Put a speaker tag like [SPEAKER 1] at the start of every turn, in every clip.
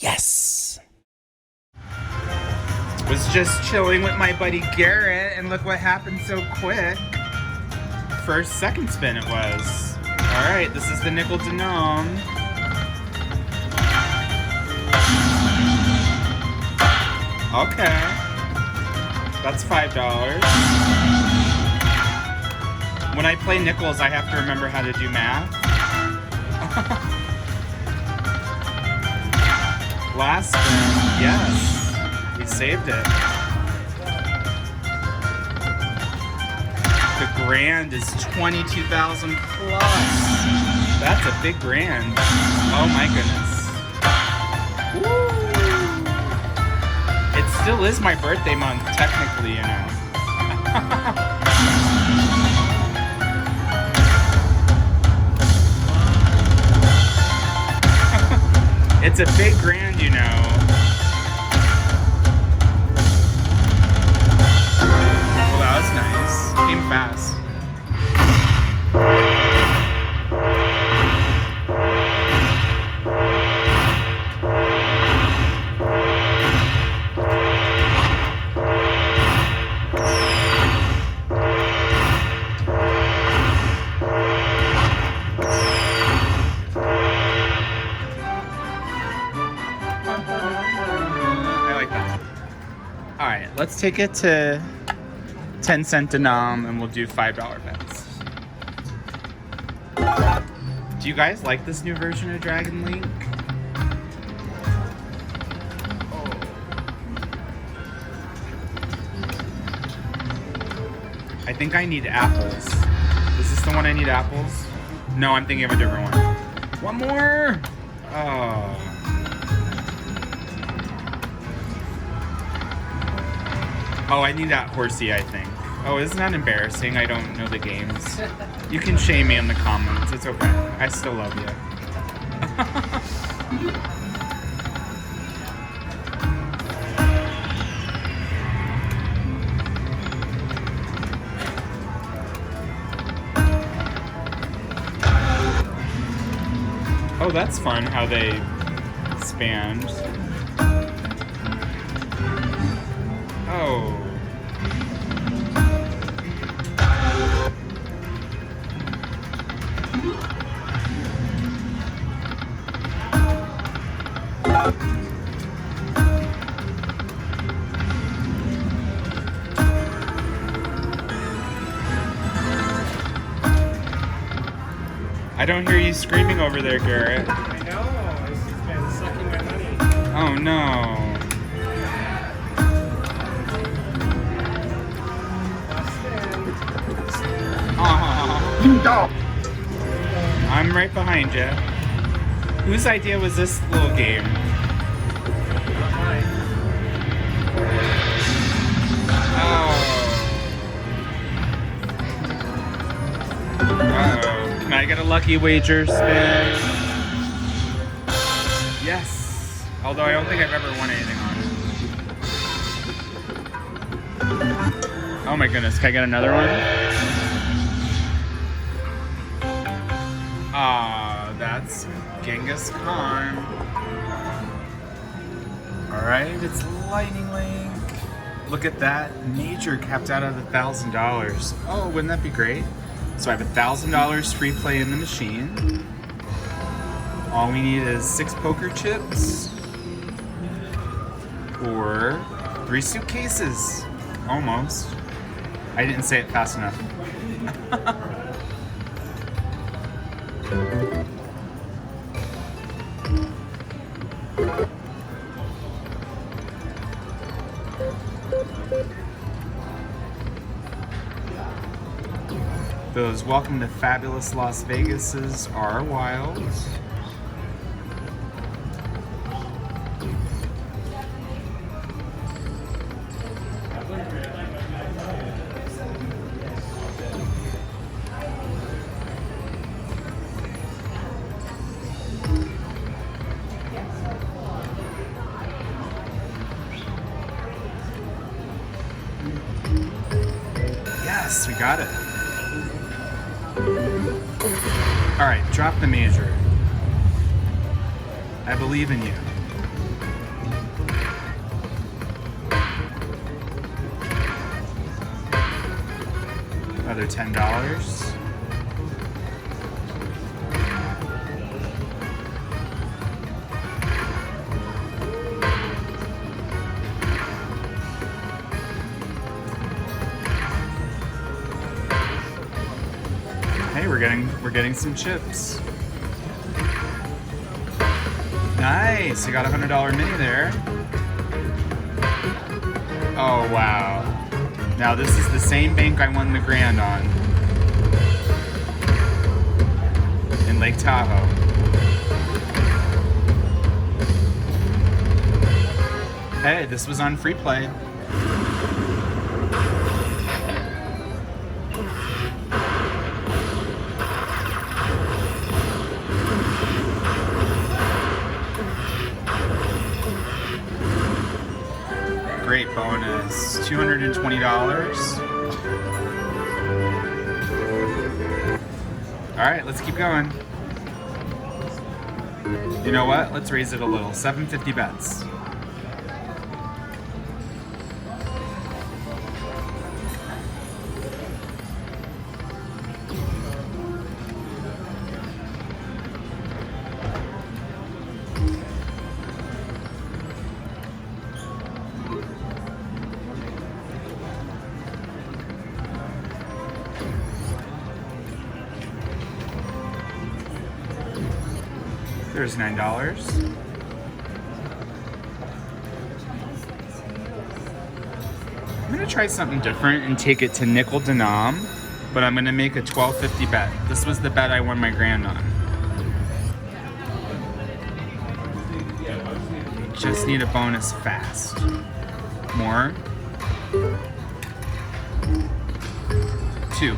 [SPEAKER 1] Yes! Was just chilling with my buddy Garrett, and look what happened so quick. First second spin it was. Alright, this is the nickel denom. Okay. That's $5. When I play nickels, I have to remember how to do math. Last spin, yes. We saved it. The grand is 22,000 plus. That's a big grand. Oh my goodness. Woo! It still is my birthday month, technically, you know. It's a big grand, you know. Well, that was nice. Came fast. Alright, let's take it to 10-cent denom and we'll do $5 bets. Do you guys like this new version of Dragon Link? Oh. I think I need apples. Is this the one I need apples? No, I'm thinking of a different one. One more! Oh. Oh, I need that horsey, I think. Oh, isn't that embarrassing? I don't know the games. You can shame me in the comments. It's okay. I still love you. Oh, that's fun how they expand. Oh. I don't hear you screaming over there, Garrett.
[SPEAKER 2] I know. It's been sucking my money.
[SPEAKER 1] Oh no.
[SPEAKER 2] Dog.
[SPEAKER 1] I'm right behind you. Whose idea was this little game?
[SPEAKER 2] Not mine.
[SPEAKER 1] Oh. Uh-oh. Can I get a lucky wager spin? Yes. Although I don't think I've ever won anything on it. Oh my goodness. Can I get another one? Ah, that's Genghis Khan. Alright, it's Lightning Link. Look at that. Major capped out at $1,000. Oh, wouldn't that be great? So I have $1,000 free play in the machine. All we need is 6 poker chips. Or 3 suitcases. Almost. I didn't say it fast enough. Those welcome to fabulous Las Vegases are wild. Yes, we got it. All right, drop the major. I believe in you. another $10. Hey, we're getting some chips. Nice, you got a $100 mini there. Oh wow. Now this is the same bank I won the grand on. In Lake Tahoe. Hey, this was on free play. Great bonus, $220. All right, let's keep going. You know what? Let's raise it a little. 750 bets. There's $9. I'm gonna try something different and take it to nickel denom, but I'm gonna make a $12.50 bet. This was the bet I won my grand on. Just need a bonus fast. More. 2.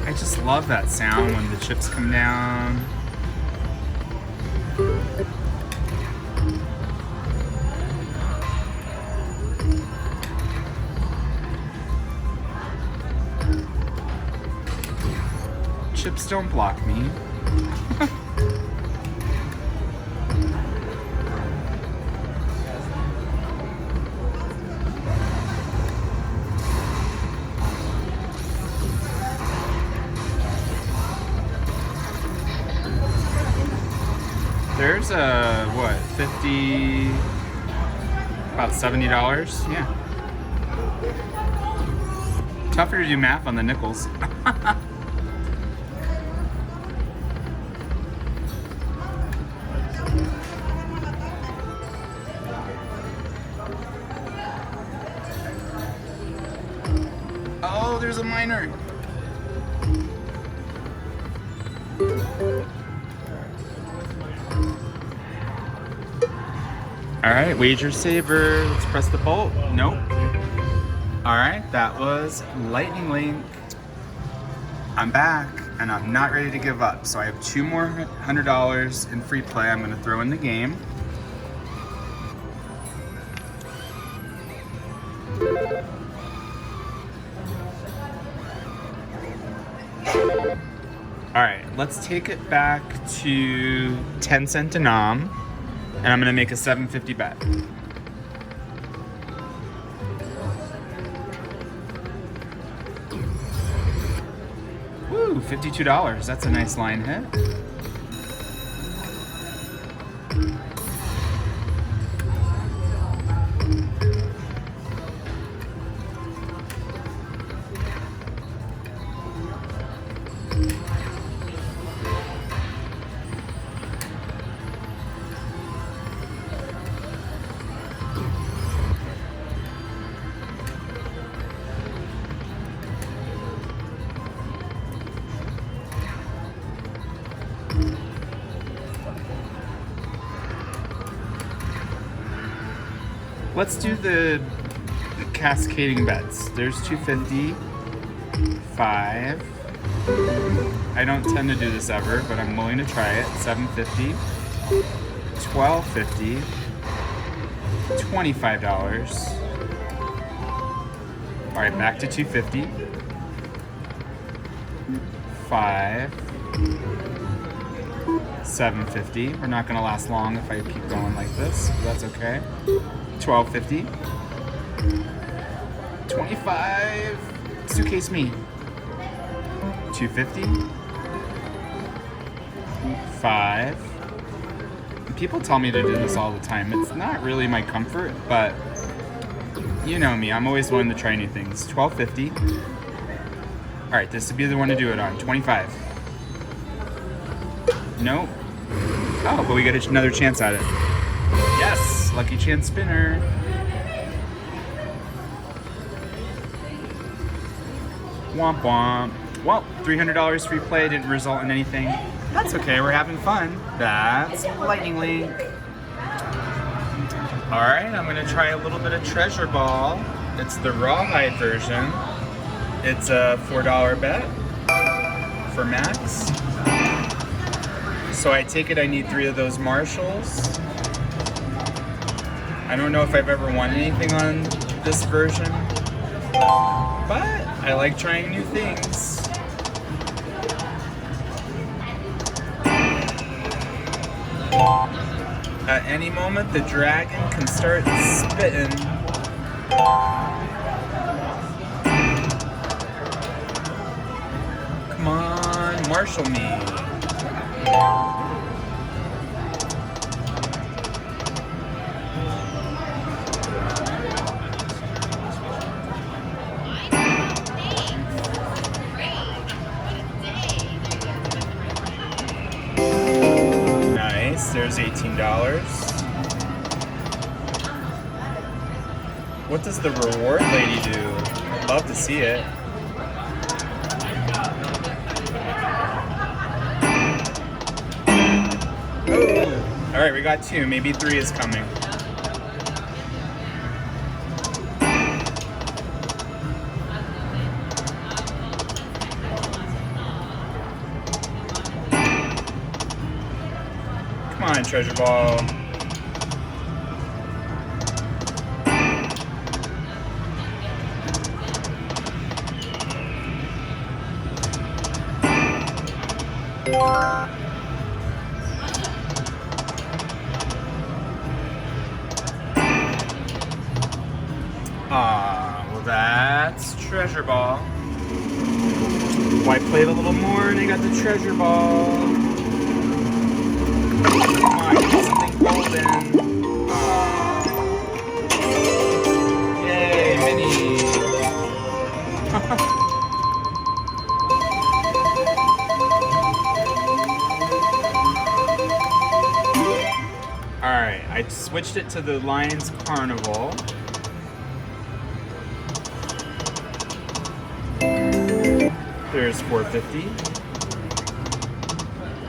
[SPEAKER 1] I just love that sound when the chips come down. Chips don't block me. There's what, 50, about $70? Yeah. Tougher to do math on the nickels. Oh, there's a minor. All right, wager saver. Let's press the bolt. Nope. All right, that was Lightning Link. I'm back, and I'm not ready to give up. So I have 2 more $100 in free play I'm gonna throw in the game. All right, let's take it back to 10-cent denom. And I'm gonna make a $7.50 bet. Woo, $52. That's a nice line hit. Let's do the cascading bets. There's $2.50, 5. I don't tend to do this ever, but I'm willing to try it. $7.50, $12.50, $25. All right, back to $2.50, 5, $7.50. We're not gonna last long if I keep going like this, but that's okay. $12.50. $25. Suitcase me. $2.50. $5. People tell me to do this all the time. It's not really my comfort, but you know me. I'm always willing to try new things. $12.50. All right, this would be the one to do it on. $25. Nope. Oh, but we get another chance at it. Yes, lucky chance spinner. Womp womp. Well, $300 free play didn't result in anything. That's okay, we're having fun. That's lightning link. All right, I'm gonna try a little bit of treasure ball. It's the rawhide version. It's a $4 bet for max. So I take it I need 3 of those Marshalls. I don't know if I've ever won anything on this version, but I like trying new things. At any moment, the dragon can start spitting. Come on, Marshall me. There's $18. What does the reward lady do? I'd love to see it. All right, we got 2. Maybe 3 is coming. Come on, treasure ball. Well that's treasure ball. Well, I played a little more and I got the treasure ball. Come on, get something golden. Yay, mini. Alright, I switched it to the Lions Carnival. There's $4.50.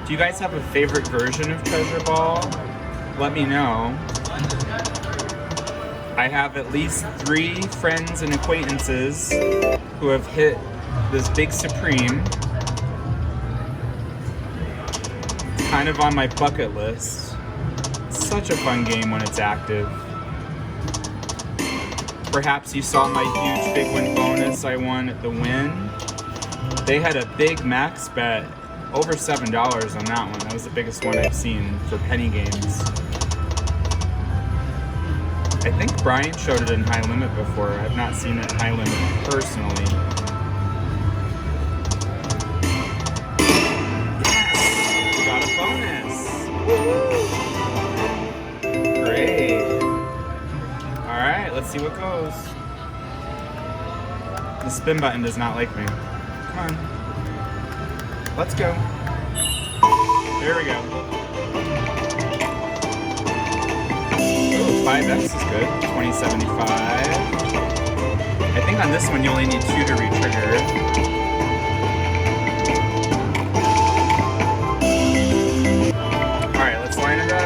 [SPEAKER 1] Do you guys have a favorite version of Treasure Ball? Let me know. I have at least 3 friends and acquaintances who have hit this big Supreme. It's kind of on my bucket list. It's such a fun game when it's active. Perhaps you saw my huge big win bonus I won at the Win. They had a big max bet, over $7 on that one. That was the biggest one I've seen for penny games. I think Brian showed it in high limit before. I've not seen it in high limit personally. Yes! We got a bonus! Woo! Great. Alright, let's see what goes. The spin button does not like me. Come on. Let's go. There we go. Ooh, 5x is good. 2075. I think on this one you only need 2 to re-trigger. Alright, let's line it up.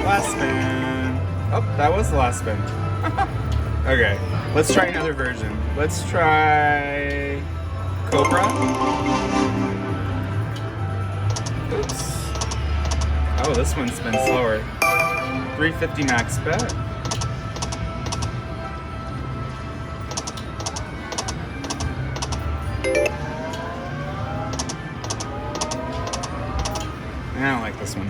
[SPEAKER 1] Last spin. Oh, that was the last spin. Okay, let's try another version. Let's try Cobra. Oops. Oh, this one's been slower. 350 max bet. I don't like this one.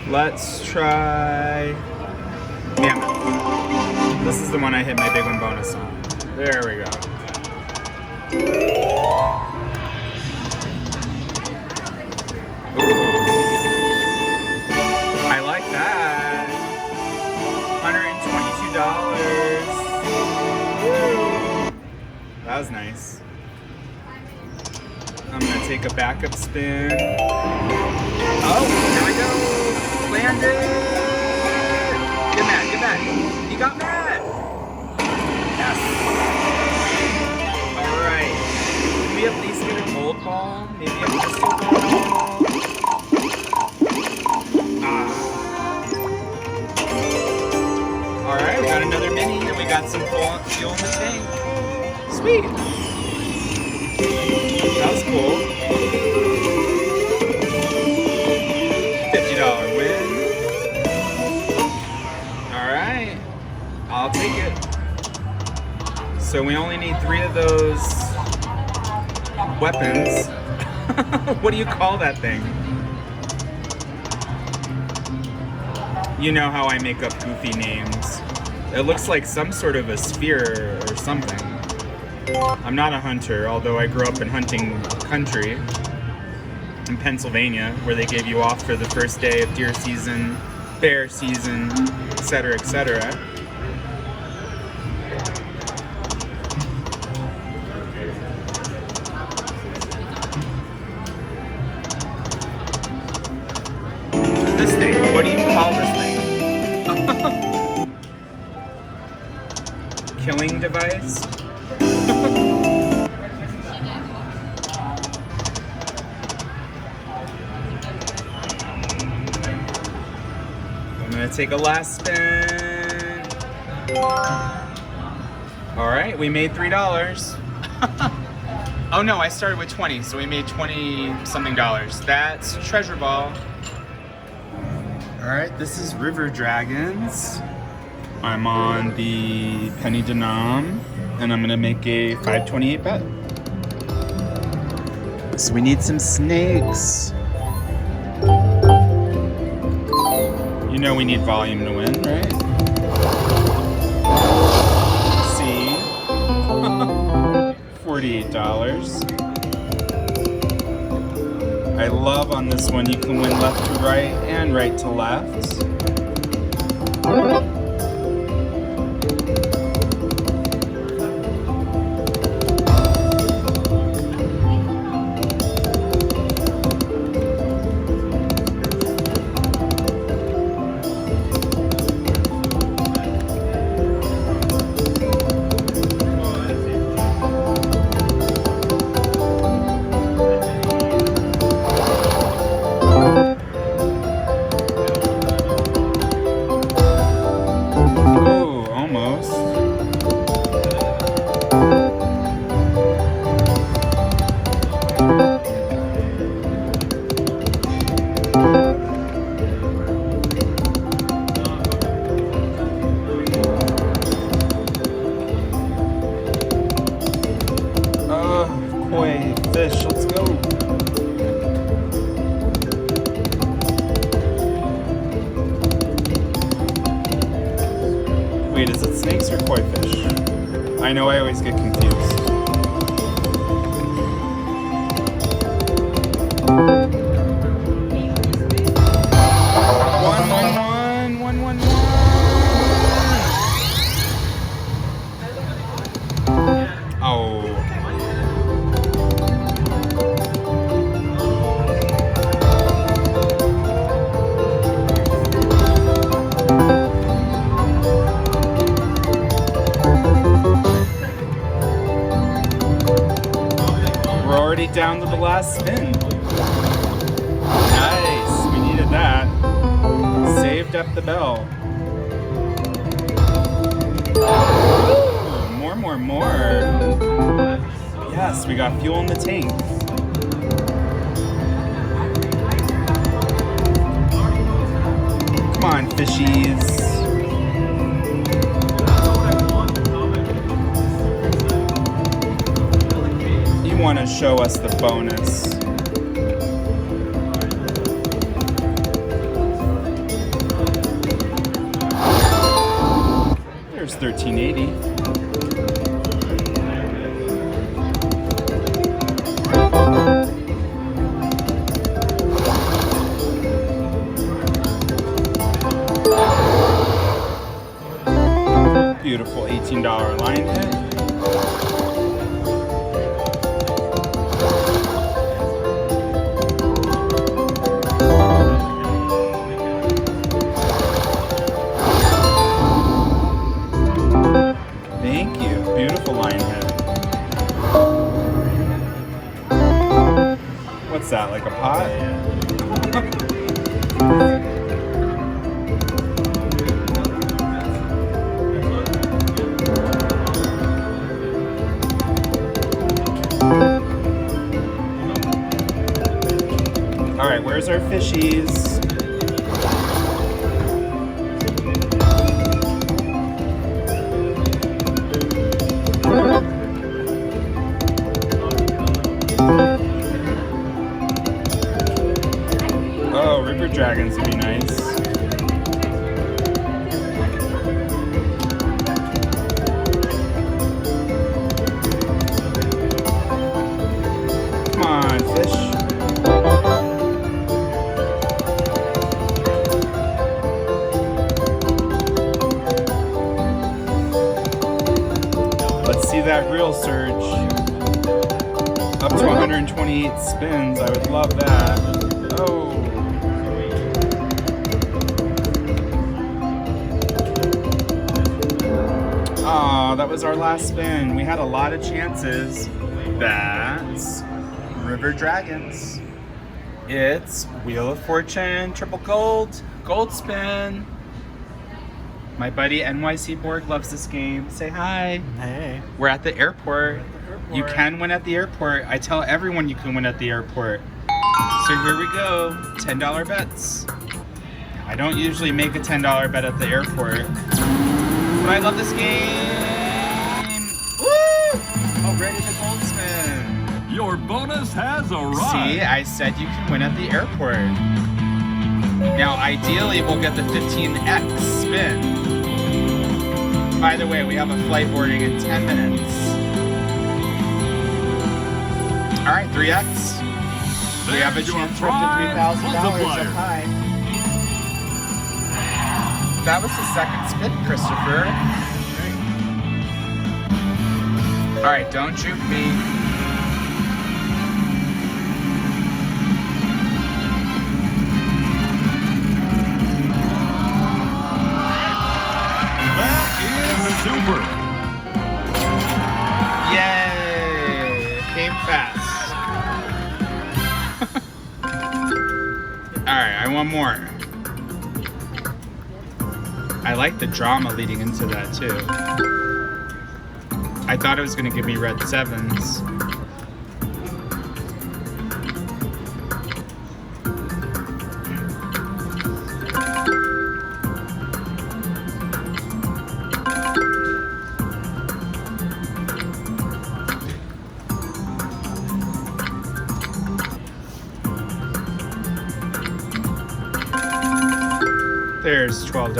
[SPEAKER 1] Let's try Mammoth. This is the one I hit my big one bonus on. There we go. Ooh. I like that. $122. Woo. That was nice. I'm gonna take a backup spin. Oh, here we go. Landed. Get mad, get mad. He got mad. Yes. All right. Can we at least get a gold ball? Maybe a crystal ball. All right, we got another mini, and we got some fuel in the tank. Sweet. That was cool. $50 win. Alright. I'll take it. So we only need 3 of those weapons. What do you call that thing? You know how I make up goofy names. It looks like some sort of a sphere or something. I'm not a hunter, although I grew up in hunting country in Pennsylvania, where they gave you off for the first day of deer season, bear season, etc., etc. This thing, what do you call this thing? Killing device? I'm gonna take a last spin. All right, we made $3. Oh no, I started with 20, so we made 20 something dollars. That's treasure ball. All right, this is River Dragons. I'm on the penny denom, and I'm gonna make a 528 bet. So we need some snakes. You know we need volume to win, right? See? $48. I love on this one you can win left to right and right to left. Fish, let's go. Wait, is it snakes or koi fish? I know I always get confused. Oh. We're already down to the last spin. Nice, we needed that. Saved up the bell. More. Yes, we got fuel in the tank. Come on, fishies. You want to show us the bonus. $13.80. Beautiful $18 line hit. Thank you. Beautiful line hit. What's that, like a pot? All right, where's our fishies? Oh, river dragons would be nice. Come on, fish. Let's see that reel surge. Up to 128 spins. I would love that. Oh. Aw, that was our last spin. We had a lot of chances. That's River Dragons. It's Wheel of Fortune, triple gold, gold spin. My buddy NYC Borg loves this game. Say hi.
[SPEAKER 2] Hey.
[SPEAKER 1] We're at the airport. You can win at the airport. I tell everyone you can win at the airport. So here we go. $10 bets. I don't usually make a $10 bet at the airport. But I love this game. Woo! Already the gold spin.
[SPEAKER 3] Your bonus has arrived.
[SPEAKER 1] See, I said you can win at the airport. Now, ideally, we'll get the 15x spin. By the way, we have a flight boarding in 10 minutes. All right, 3x. We have a chance for up to $3,000 up high. That was the second spin, Christopher. All right, don't juke me.
[SPEAKER 3] Super.
[SPEAKER 1] Yay! Came fast. Alright, I want more. I like the drama leading into that too. I thought it was going to give me red sevens. There's $12.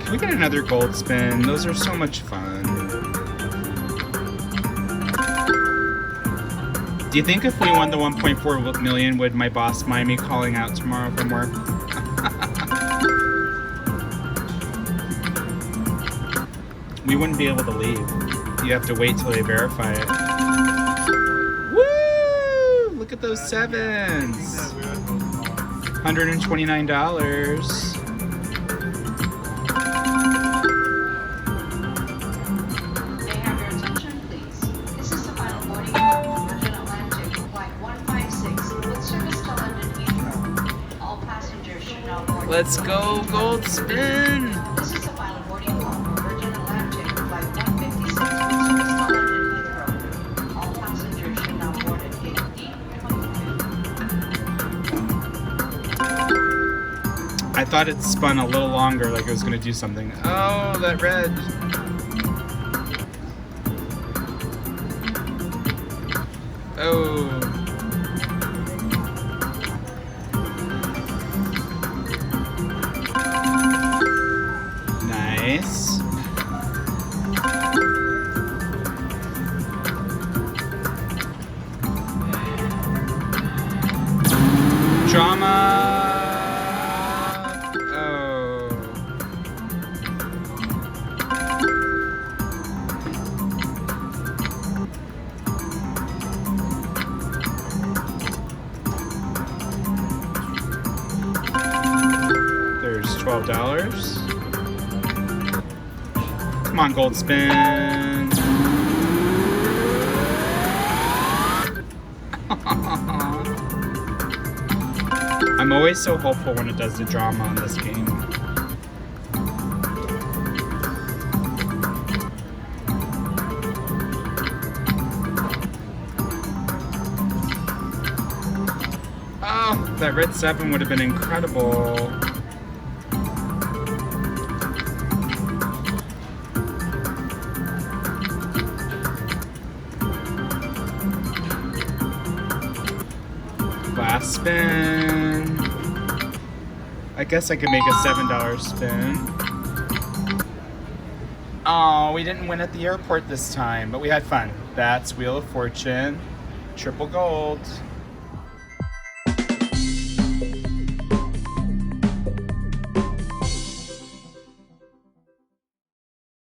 [SPEAKER 1] Can we get another gold spin? Those are so much fun. Do you think if we won the 1.4 million, would my boss mind me calling out tomorrow from work? We wouldn't be able to leave. You have to wait till they verify it. Woo! Look at those sevens. $129.
[SPEAKER 4] May I have your attention, please? This is the final boarding call for Virgin Atlantic Flight 156 with service to London Heathrow. All passengers should now board.
[SPEAKER 1] Let's go, gold spin.
[SPEAKER 4] This is the final boarding call for Virgin Atlantic Flight 156 with service to London Heathrow. All passengers should now board at gate D22.
[SPEAKER 1] I thought it spun a little longer, like it was going to do something. Oh, that red. Oh. Nice. Drama. Oh. There's $12. Come on, gold spin. I'm always so hopeful when it does the drama on this game. Oh, that red 7 would have been incredible. Last spin. I guess I could make a $7 spin. Oh, we didn't win at the airport this time, but we had fun. That's Wheel of Fortune. Triple gold.